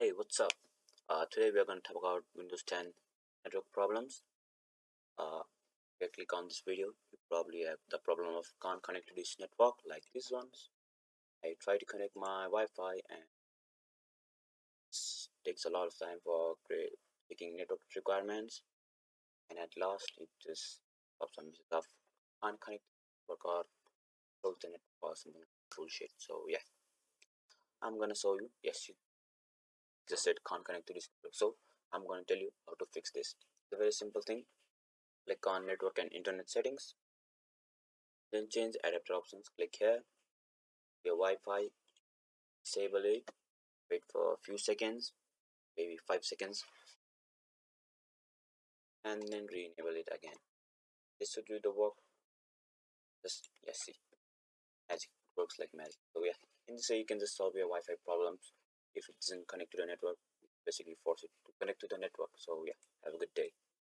Hey, what's up? Today we are going to talk about Windows 10 network problems. If you click on this video, you probably have the problem of can't connect to this network like these ones. I try to connect my Wi-Fi and it takes a lot of time for taking network requirements, and at last it just pops on message of can't connect to network or close the network or something bullshit. So yeah, I'm gonna show you. Yes, you just said can't connect to this network. So I'm gonna tell you how to fix this. It's a very simple thing. Click on network and internet settings, then change adapter options. Click here, your Wi-Fi, disable it, wait for a few seconds, maybe 5 seconds, and then re-enable it again. This should do the work. Just let's see, magic, it works like magic. So yeah, in this way you can just solve your Wi-Fi problems. If it doesn't connect to the network, basically force it to connect to the network. So yeah, have a good day.